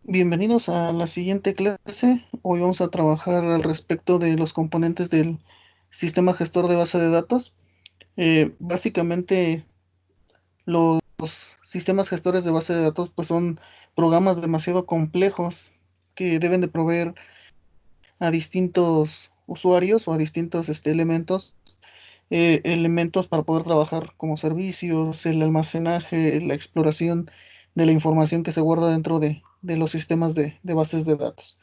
Bienvenidos a la siguiente clase. Hoy vamos a trabajar al respecto de los componentes del sistema gestor de base de datos. Básicamente, los sistemas gestores de base de datos pues son programas demasiado complejos que deben de proveer a distintos usuarios o a distintos elementos para poder trabajar como servicios, el almacenaje, la exploración de la información que se guarda dentro de los sistemas de bases de datos.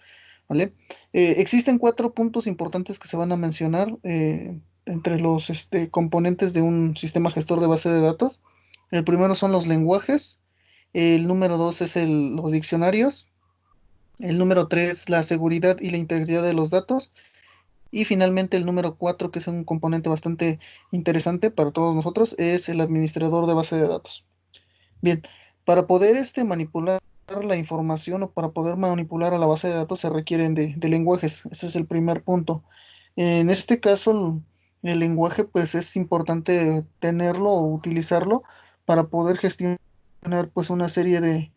¿Vale? Existen cuatro puntos importantes que se van a mencionar entre los componentes de un sistema gestor de base de datos. El primero son los lenguajes, el número dos es los diccionarios, el número tres, la seguridad y la integridad de los datos, y finalmente el número cuatro, que es un componente bastante interesante para todos nosotros, es el administrador de base de datos. Bien, para poder manipular la información o para poder manipular a la base de datos se requieren de lenguajes. Ese es el primer punto. En este caso, el lenguaje pues es importante tenerlo o utilizarlo para poder gestionar pues una serie de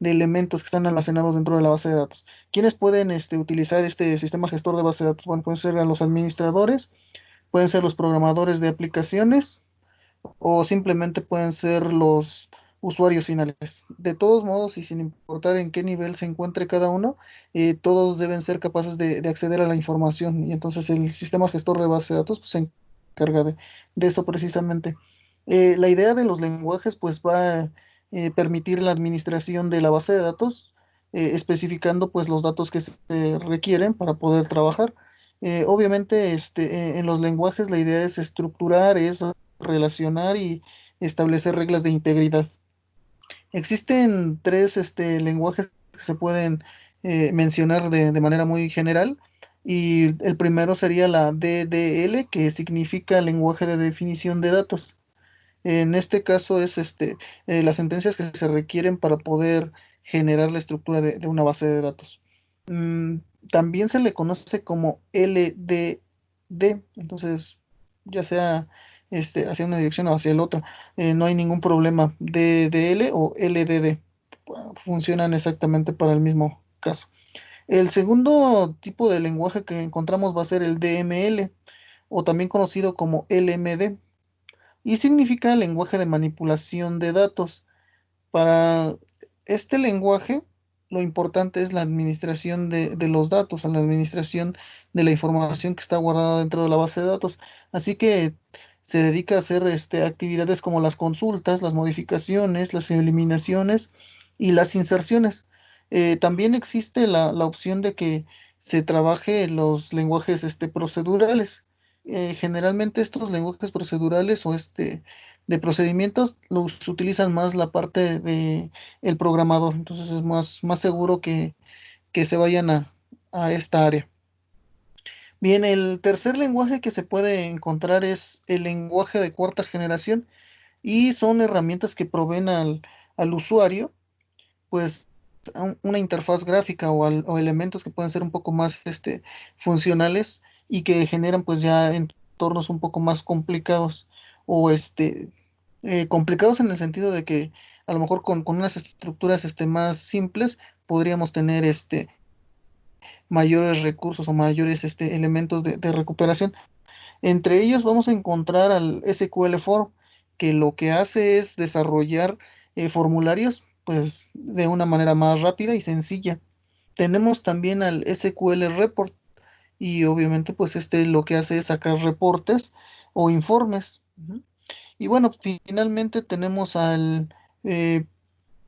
elementos que están almacenados dentro de la base de datos. ¿Quiénes pueden utilizar este sistema gestor de base de datos? Bueno, pueden ser los administradores, pueden ser los programadores de aplicaciones, o simplemente pueden ser los usuarios finales. De todos modos, y sin importar en qué nivel se encuentre cada uno, todos deben ser capaces de acceder a la información. Y entonces el sistema gestor de base de datos pues, se encarga de eso precisamente. La idea de los lenguajes pues va a permitir la administración de la base de datos, especificando pues los datos que se requieren para poder trabajar. Obviamente, en los lenguajes la idea es estructurar, es relacionar y establecer reglas de integridad. Existen tres lenguajes que se pueden mencionar de manera muy general, y el primero sería la DDL, que significa lenguaje de definición de datos. En este caso es las sentencias que se requieren para poder generar la estructura de una base de datos. Mm, También se le conoce como LDD, entonces ya sea hacia una dirección o hacia la otra, no hay ningún problema. DDL o LDD funcionan exactamente para el mismo caso. El segundo tipo de lenguaje que encontramos va a ser el DML, o también conocido como LMD, y significa lenguaje de manipulación de datos. Para este lenguaje, lo importante es la administración de los datos, la administración de la información que está guardada dentro de la base de datos. Así que se dedica a hacer actividades como las consultas, las modificaciones, las eliminaciones y las inserciones. También existe la opción de que se trabaje los lenguajes procedurales. Generalmente estos lenguajes procedurales o de procedimientos los utilizan más la parte de el programador, entonces es más seguro que se vayan a esta área. Bien, el tercer lenguaje que se puede encontrar es el lenguaje de cuarta generación, y son herramientas que proveen al usuario pues una interfaz gráfica o elementos que pueden ser un poco más funcionales y que generan pues ya entornos un poco más complicados, o complicados en el sentido de que a lo mejor con unas estructuras más simples podríamos tener mayores recursos o mayores elementos de recuperación. Entre ellos vamos a encontrar al SQL Form, que lo que hace es desarrollar formularios pues de una manera más rápida y sencilla. Tenemos también al SQL Report, y obviamente pues lo que hace es sacar reportes o informes. Ujú. Y bueno, finalmente tenemos eh,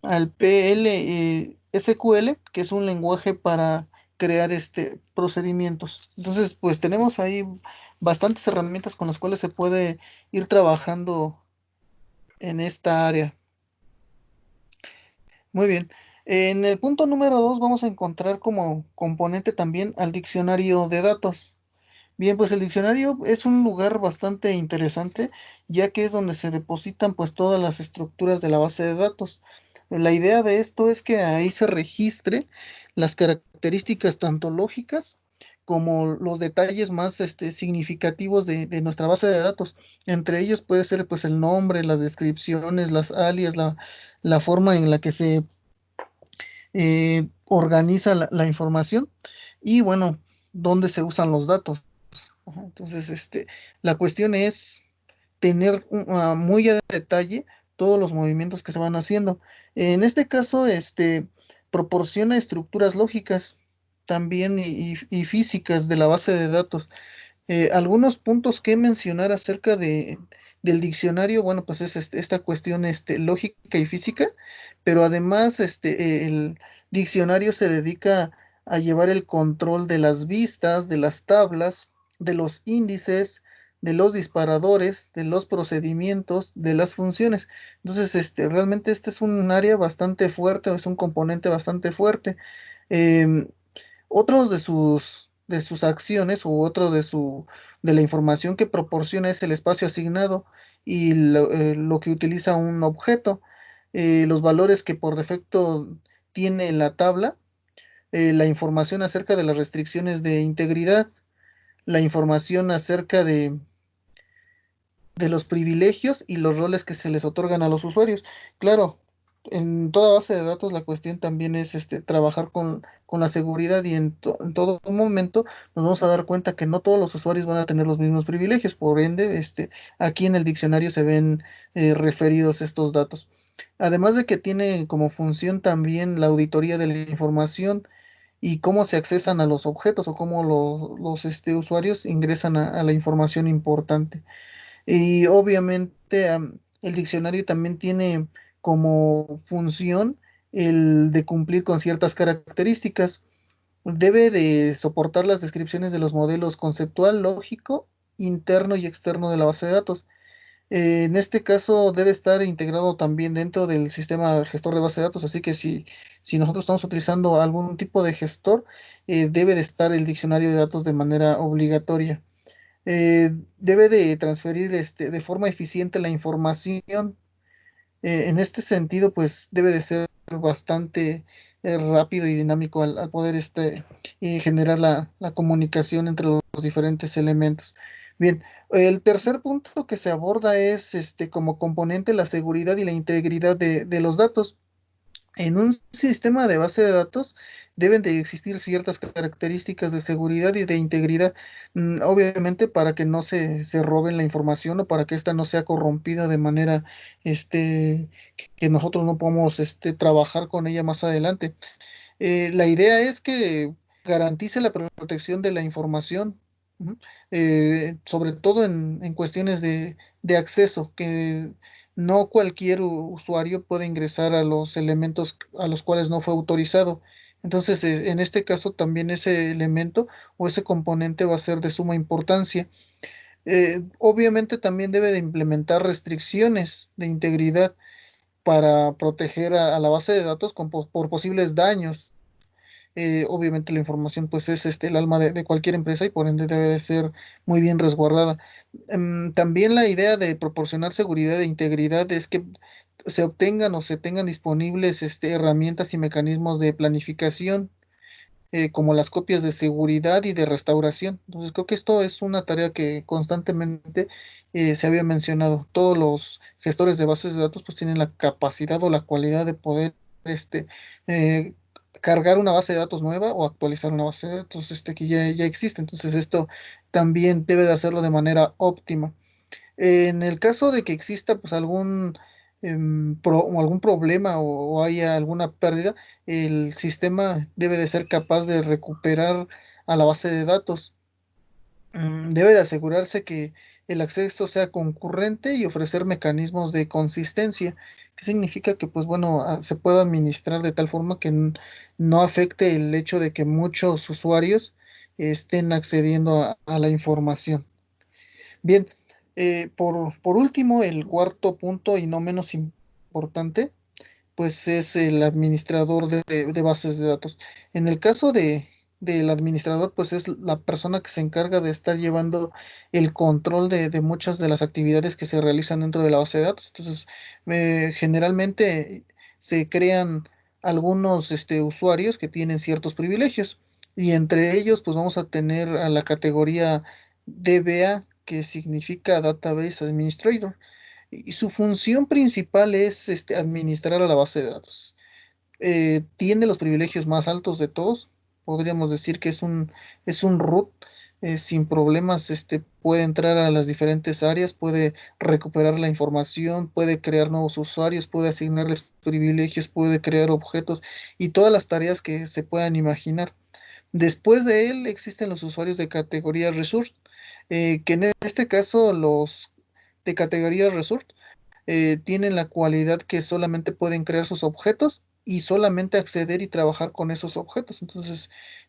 al PL SQL, que es un lenguaje para crear procedimientos. Entonces, pues tenemos ahí bastantes herramientas con las cuales se puede ir trabajando en esta área. Muy bien. En el punto número 2 vamos a encontrar como componente también al diccionario de datos. Bien, pues el diccionario es un lugar bastante interesante, ya que es donde se depositan pues todas las estructuras de la base de datos. La idea de esto es que ahí se registre las características tanto lógicas como los detalles más significativos de nuestra base de datos. Entre ellos puede ser pues el nombre, las descripciones, las alias, la forma en la que organiza la información y bueno, dónde se usan los datos. Ajá, entonces, la cuestión es tener muy a detalle todos los movimientos que se van haciendo. En este caso, proporciona estructuras lógicas también y físicas de la base de datos. Algunos puntos que mencionar acerca del diccionario, bueno, pues es esta cuestión lógica y física, pero además el diccionario se dedica a llevar el control de las vistas, de las tablas, de los índices, de los disparadores, de los procedimientos, de las funciones. Entonces, realmente este es un área bastante fuerte, es un componente bastante fuerte. Em, Otro de sus acciones u otro de la información que proporciona es el espacio asignado y lo que utiliza un objeto, los valores que por defecto tiene la tabla, la información acerca de las restricciones de integridad, la información acerca de los privilegios y los roles que se les otorgan a los usuarios. Claro, en toda base de datos la cuestión también es trabajar con la seguridad y en todo momento nos vamos a dar cuenta que no todos los usuarios van a tener los mismos privilegios, por ende, aquí en el diccionario se ven referidos estos datos. Además de que tiene como función también la auditoría de la información y cómo se accesan a los objetos o cómo los usuarios ingresan a la información importante. Y obviamente el diccionario también tiene como función el de cumplir con ciertas características. Debe de soportar las descripciones de los modelos conceptual, lógico, interno y externo de la base de datos. En este caso debe estar integrado también dentro del sistema gestor de base de datos, así que si nosotros estamos utilizando algún tipo de gestor, debe de estar el diccionario de datos de manera obligatoria. Debe de transferir de forma eficiente la información. En este sentido, pues debe de ser bastante rápido y dinámico al poder generar la comunicación entre los diferentes elementos. Bien, el tercer punto que se aborda es como componente la seguridad y la integridad de los datos. En un sistema de base de datos deben de existir ciertas características de seguridad y de integridad, obviamente para que no se roben la información o para que ésta no sea corrompida de manera que nosotros no podamos trabajar con ella más adelante. La idea es que garantice la protección de la información, ujú, sobre todo en cuestiones de acceso, que no cualquier usuario puede ingresar a los elementos a los cuales no fue autorizado. Entonces, en este caso también ese elemento o ese componente va a ser de suma importancia. Obviamente también debe de implementar restricciones de integridad para proteger a la base de datos por posibles daños. Obviamente la información pues es el alma de cualquier empresa y por ende debe de ser muy bien resguardada. También la idea de proporcionar seguridad e integridad es que se obtengan o se tengan disponibles herramientas y mecanismos de planificación, como las copias de seguridad y de restauración. Entonces creo que esto es una tarea que constantemente se había mencionado. Todos los gestores de bases de datos pues tienen la capacidad o la cualidad de poder eh, cargar una base de datos nueva o actualizar una base de datos que ya existe. Entonces esto también debe de hacerlo de manera óptima. En el caso de que exista pues o algún problema o haya alguna pérdida, el sistema debe de ser capaz de recuperar a la base de datos. Debe de asegurarse que el acceso sea concurrente y ofrecer mecanismos de consistencia, que significa que pues bueno, se pueda administrar de tal forma que no afecte el hecho de que muchos usuarios estén accediendo a la información. Bien, por último, el cuarto punto y no menos importante, pues es el administrador de bases de datos. En el caso del administrador, pues es la persona que se encarga de estar llevando el control de muchas de las actividades que se realizan dentro de la base de datos. Entonces, generalmente se crean algunos usuarios que tienen ciertos privilegios y entre ellos, pues vamos a tener a la categoría DBA, que significa Database Administrator y su función principal es administrar a la base de datos. tiene los privilegios más altos de todos. Podríamos decir que es un root, sin problemas, puede entrar a las diferentes áreas, puede recuperar la información, puede crear nuevos usuarios, puede asignarles privilegios, puede crear objetos y todas las tareas que se puedan imaginar. Después de él existen los usuarios de categoría Resource, que en este caso los de categoría Resource tienen la cualidad que solamente pueden crear sus objetos y solamente acceder y trabajar con esos objetos. Entonces,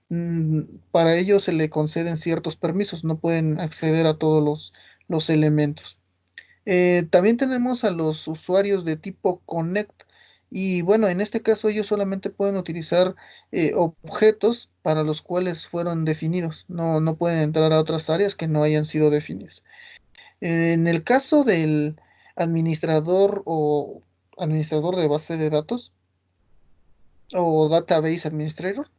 mm, para ellos se le conceden ciertos permisos, no pueden acceder a todos los elementos. También tenemos a los usuarios de tipo Connect. Y bueno, en este caso ellos solamente pueden utilizar objetos para los cuales fueron definidos. No pueden entrar a otras áreas que no hayan sido definidas. En el caso del administrador o administrador de base de datos o database administrator,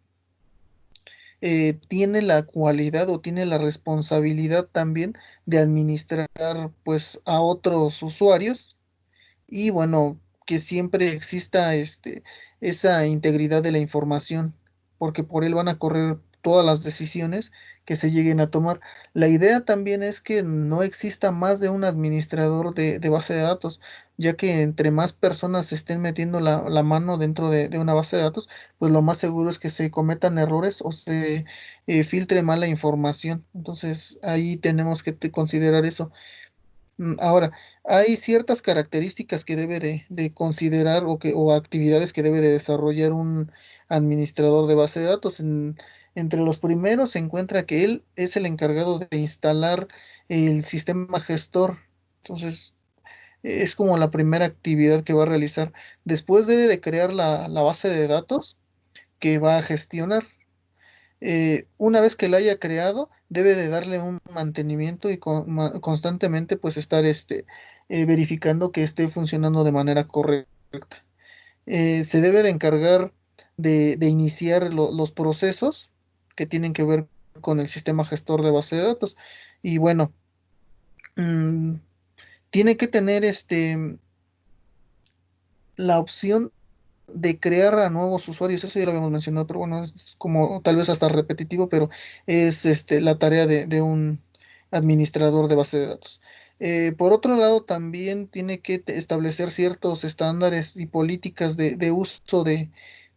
tiene la cualidad o tiene la responsabilidad también de administrar pues a otros usuarios y bueno, que siempre exista esa integridad de la información, porque por él van a correr todas las decisiones que se lleguen a tomar. La idea también es que no exista más de un administrador de base de datos, ya que entre más personas se estén metiendo la mano dentro de una base de datos, pues lo más seguro es que se cometan errores o se filtre mala información. Entonces ahí tenemos que considerar eso. Ahora, hay ciertas características que debe de considerar o actividades que debe de desarrollar un administrador de base de datos. Entre los primeros se encuentra que él es el encargado de instalar el sistema gestor. Entonces, es como la primera actividad que va a realizar. Después debe de crear la base de datos que va a gestionar. Una vez que la haya creado, debe de darle un mantenimiento y constantemente pues estar verificando que esté funcionando de manera correcta. Se debe de encargar de iniciar los procesos que tienen que ver con el sistema gestor de base de datos. Y bueno, mm, tiene que tener la opción de crear a nuevos usuarios, eso ya lo habíamos mencionado, pero bueno, es como tal vez hasta repetitivo, pero es la tarea de un administrador de base de datos. Por otro lado, también tiene que establecer ciertos estándares y políticas de uso de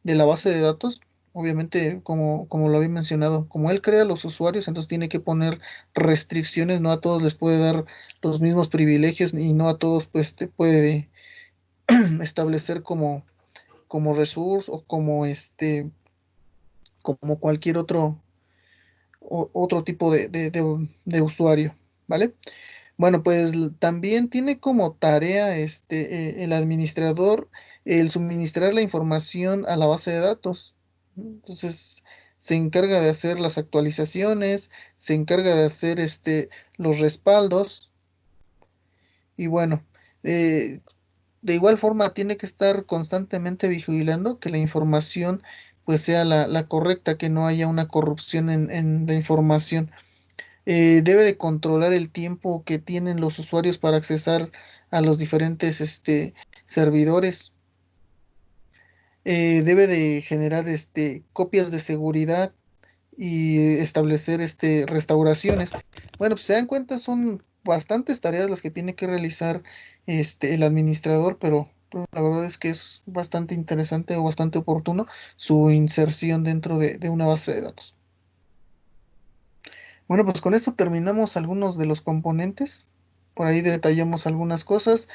la base de datos. Obviamente, como lo había mencionado, como él crea los usuarios, entonces tiene que poner restricciones, no a todos les puede dar los mismos privilegios y no a todos pues te puede establecer como resource o como cualquier otro tipo de usuario, ¿vale? Bueno, pues también tiene como tarea el administrador el suministrar la información a la base de datos. Entonces, se encarga de hacer las actualizaciones, se encarga de hacer los respaldos y bueno, eh, de igual forma, tiene que estar constantemente vigilando que la información pues sea la correcta, que no haya una corrupción en la información. Debe de controlar el tiempo que tienen los usuarios para accesar a los diferentes servidores. Debe de generar copias de seguridad y establecer restauraciones. Bueno, pues se dan cuenta, son bastantes tareas las que tiene que realizar el administrador, pero la verdad es que es bastante interesante o bastante oportuno su inserción dentro de una base de datos. Bueno, pues con esto terminamos algunos de los componentes. Por ahí detallamos algunas cosas.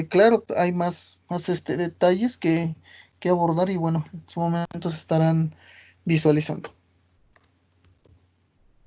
Claro, hay más detalles que abordar y bueno, en su momento se estarán visualizando.